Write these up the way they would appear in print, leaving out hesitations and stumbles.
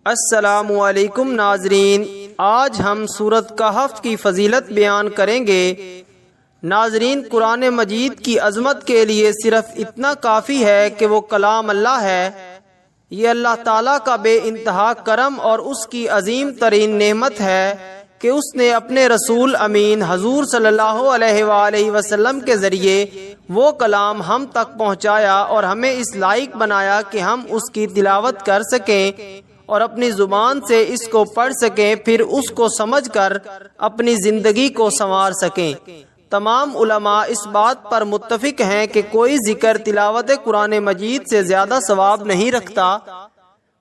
السلام علیکم ناظرین، آج ہم سورۃ کہف کی فضیلت بیان کریں گے۔ ناظرین، قرآن مجید کی عظمت کے لیے صرف اتنا کافی ہے کہ وہ کلام اللہ ہے۔ یہ اللہ تعالیٰ کا بے انتہا کرم اور اس کی عظیم ترین نعمت ہے کہ اس نے اپنے رسول امین حضور صلی اللہ علیہ وآلہ وسلم کے ذریعے وہ کلام ہم تک پہنچایا اور ہمیں اس لائق بنایا کہ ہم اس کی تلاوت کر سکیں اور اپنی زبان سے اس کو پڑھ سکیں، پھر اس کو سمجھ کر اپنی زندگی کو سنوار سکیں۔ تمام علماء اس بات پر متفق ہیں کہ کوئی ذکر تلاوت قرآن مجید سے زیادہ ثواب نہیں رکھتا۔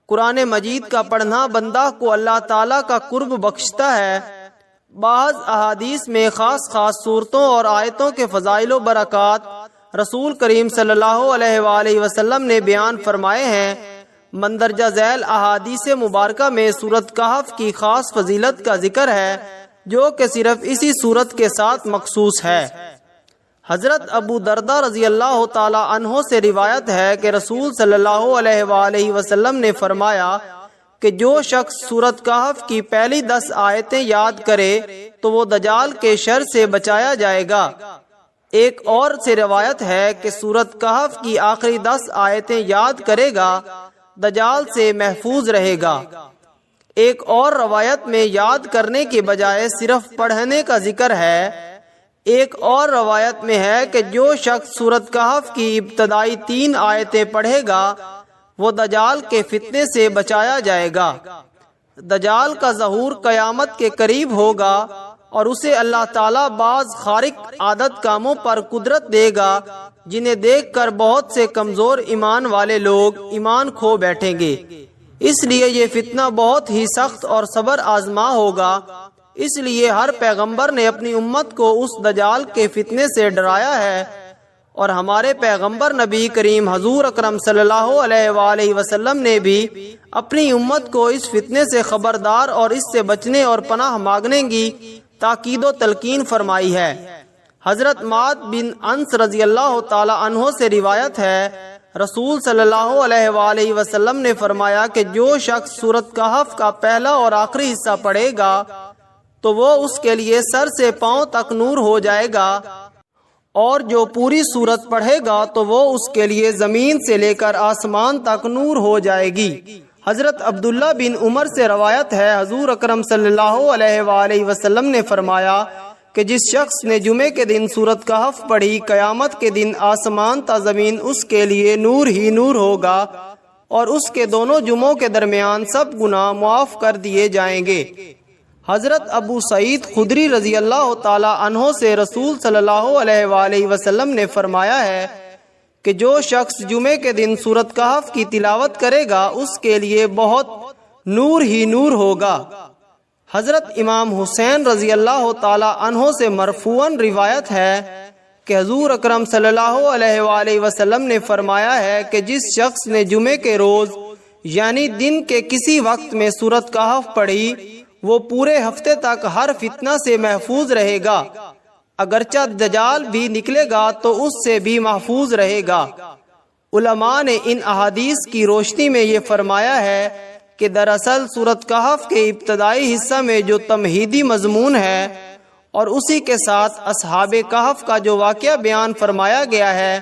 قرآن مجید کا پڑھنا بندہ کو اللہ تعالیٰ کا قرب بخشتا ہے۔ بعض احادیث میں خاص صورتوں اور آیتوں کے فضائل و برکات رسول کریم صلی اللہ علیہ وآلہ وسلم نے بیان فرمائے ہیں۔ مندرجہ ذیل احادیث مبارکہ میں سورۃ کہف کی خاص فضیلت کا ذکر ہے جو کہ صرف اسی سورت کے ساتھ مخصوص ہے۔ حضرت ابو درداء رضی اللہ تعالی عنہ سے روایت ہے کہ رسول صلی اللہ علیہ وآلہ وسلم نے فرمایا کہ جو شخص سورۃ کہف کی پہلی 10 آیتیں یاد کرے تو وہ دجال کے شر سے بچایا جائے گا۔ ایک اور سے روایت ہے کہ سورۃ کہف کی آخری 10 آیتیں یاد کرے گا دجال سے محفوظ رہے گا۔ ایک اور روایت میں یاد کرنے کے بجائے صرف پڑھنے کا ذکر ہے۔ ایک اور روایت میں ہے کہ جو شخص سورۃ کہف کی ابتدائی 3 آیتیں پڑھے گا وہ دجال کے فتنے سے بچایا جائے گا۔ دجال کا ظہور قیامت کے قریب ہوگا اور اسے اللہ تعالیٰ بعض خارق عادت کاموں پر قدرت دے گا جنہیں دیکھ کر بہت سے کمزور ایمان والے لوگ ایمان کھو بیٹھیں گے۔ اس لیے یہ فتنہ بہت ہی سخت اور صبر آزما ہوگا۔ اس لیے ہر پیغمبر نے اپنی امت کو اس دجال کے فتنے سے ڈرایا ہے، اور ہمارے پیغمبر نبی کریم حضور اکرم صلی اللہ علیہ وآلہ وسلم نے بھی اپنی امت کو اس فتنے سے خبردار اور اس سے بچنے اور پناہ مانگنے کی تاکید و تلقین فرمائی ہے۔ حضرت معاذ بن انس رضی اللہ تعالی عنہ سے روایت ہے، رسول صلی اللہ علیہ وآلہ وسلم نے فرمایا کہ جو شخص سورۃ کہف کا پہلا اور آخری حصہ پڑھے گا تو وہ اس کے لیے سر سے پاؤں تک نور ہو جائے گا، اور جو پوری سورت پڑھے گا تو وہ اس کے لیے زمین سے لے کر آسمان تک نور ہو جائے گی۔ حضرت عبداللہ بن عمر سے روایت ہے، حضور اکرم صلی اللہ علیہ وآلہ وسلم نے فرمایا کہ جس شخص نے جمعے کے دن سورۃ کہف پڑھی، قیامت کے دن آسمان تا زمین اس کے لیے نور ہی نور ہوگا، اور اس کے دونوں جمعوں کے درمیان سب گناہ معاف کر دیے جائیں گے۔ حضرت ابو سعید خدری رضی اللہ تعالی عنہ سے رسول صلی اللہ علیہ وآلہ وسلم نے فرمایا ہے کہ جو شخص جمعے کے دن سورۃ کہف کی تلاوت کرے گا اس کے لیے بہت نور ہی نور ہوگا۔ حضرت امام حسین رضی اللہ تعالی عنہ سے مرفوعاً روایت ہے کہ حضور اکرم صلی اللہ علیہ وآلہ وسلم نے فرمایا ہے کہ جس شخص نے جمعے کے روز یعنی دن کے کسی وقت میں سورۃ کہف پڑھی وہ پورے ہفتے تک ہر فتنہ سے محفوظ رہے گا، اگرچہ دجال بھی نکلے گا تو اس سے بھی محفوظ رہے گا۔ علماء نے ان احادیث کی روشنی میں یہ فرمایا ہے کہ دراصل سورۃ کہف کے ابتدائی حصہ میں جو تمہیدی مضمون ہے اور اسی کے ساتھ اصحاب کہف کا جو واقعہ بیان فرمایا گیا ہے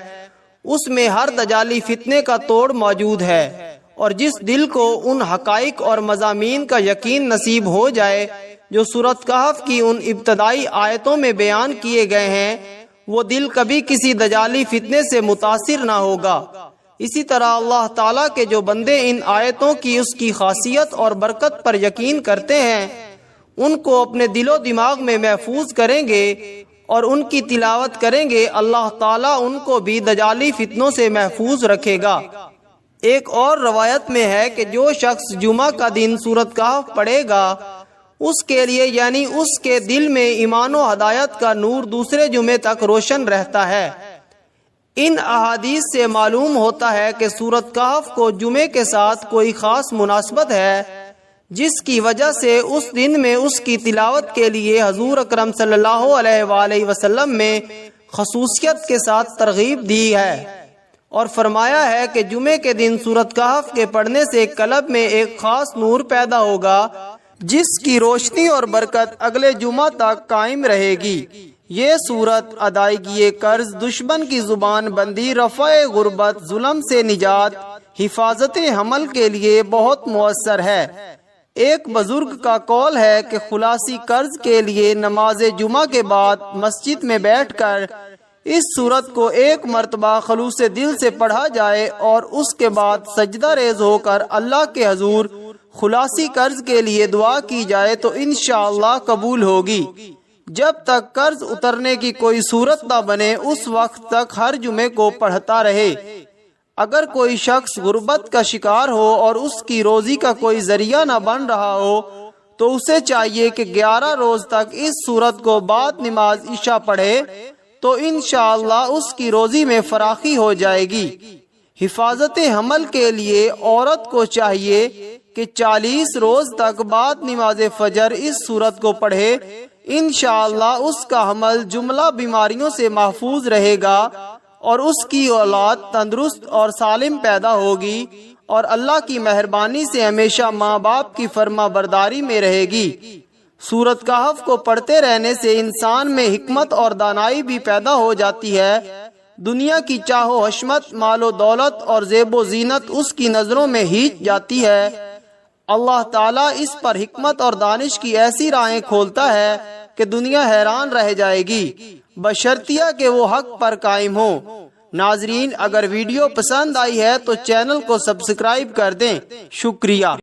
اس میں ہر دجالی فتنے کا توڑ موجود ہے، اور جس دل کو ان حقائق اور مضامین کا یقین نصیب ہو جائے جو سورۃ کہف کی ان ابتدائی آیتوں میں بیان کیے گئے ہیں، وہ دل کبھی کسی دجالی فتنے سے متاثر نہ ہوگا۔ اسی طرح اللہ تعالیٰ کے جو بندے ان آیتوں کی اس کی خاصیت اور برکت پر یقین کرتے ہیں ان کو اپنے دل و دماغ میں محفوظ کریں گے اور ان کی تلاوت کریں گے، اللہ تعالیٰ ان کو بھی دجالی فتنوں سے محفوظ رکھے گا۔ ایک اور روایت میں ہے کہ جو شخص جمعہ کا دن سورۃ کہف پڑھے گا اس کے لیے یعنی اس کے دل میں ایمان و ہدایت کا نور دوسرے جمعے تک روشن رہتا ہے۔ ان احادیث سے معلوم ہوتا ہے کہ سورۃ کہف کو جمعے کے ساتھ کوئی خاص مناسبت ہے جس کی وجہ سے اس دن میں اس کی تلاوت کے لیے حضور اکرم صلی اللہ علیہ وآلہ وسلم میں خصوصیت کے ساتھ ترغیب دی ہے۔ اور فرمایا ہے کہ جمعے کے دن سورۃ کہف کے پڑھنے سے قلب میں ایک خاص نور پیدا ہوگا جس کی روشنی اور برکت اگلے جمعہ تک قائم رہے گی۔ یہ سورت ادائیگی قرض، دشمن کی زبان بندی، رفع غربت، ظلم سے نجات، حفاظت حمل کے لیے بہت مؤثر ہے۔ ایک بزرگ کا قول ہے کہ خلاصی قرض کے لیے نماز جمعہ کے بعد مسجد میں بیٹھ کر اس سورت کو ایک مرتبہ خلوص دل سے پڑھا جائے اور اس کے بعد سجدہ ریز ہو کر اللہ کے حضور خلاصی قرض کے لیے دعا کی جائے تو انشاءاللہ قبول ہوگی۔ جب تک قرض اترنے کی کوئی صورت نہ بنے اس وقت تک ہر جمعے کو پڑھتا رہے۔ اگر کوئی شخص غربت کا شکار ہو اور اس کی روزی کا کوئی ذریعہ نہ بن رہا ہو تو اسے چاہیے کہ 11 روز تک اس سورت کو بعد نماز عشاء پڑھے تو انشاءاللہ اس کی روزی میں فراخی ہو جائے گی۔ حفاظت حمل کے لیے عورت کو چاہیے کہ 40 روز تک بعد نماز فجر اس سورت کو پڑھے، انشاءاللہ اس کا حمل جملہ بیماریوں سے محفوظ رہے گا اور اس کی اولاد تندرست اور سالم پیدا ہوگی اور اللہ کی مہربانی سے ہمیشہ ماں باپ کی فرما برداری میں رہے گی۔ سورۃ کہف کو پڑھتے رہنے سے انسان میں حکمت اور دانائی بھی پیدا ہو جاتی ہے۔ دنیا کی چاہو حشمت، مال و دولت اور زیب و زینت اس کی نظروں میں ہیچ جاتی ہے۔ اللہ تعالیٰ اس پر حکمت اور دانش کی ایسی راہیں کھولتا ہے کہ دنیا حیران رہ جائے گی، بشرطیہ کہ وہ حق پر قائم ہو۔ ناظرین، اگر ویڈیو پسند آئی ہے تو چینل کو سبسکرائب کر دیں۔ شکریہ۔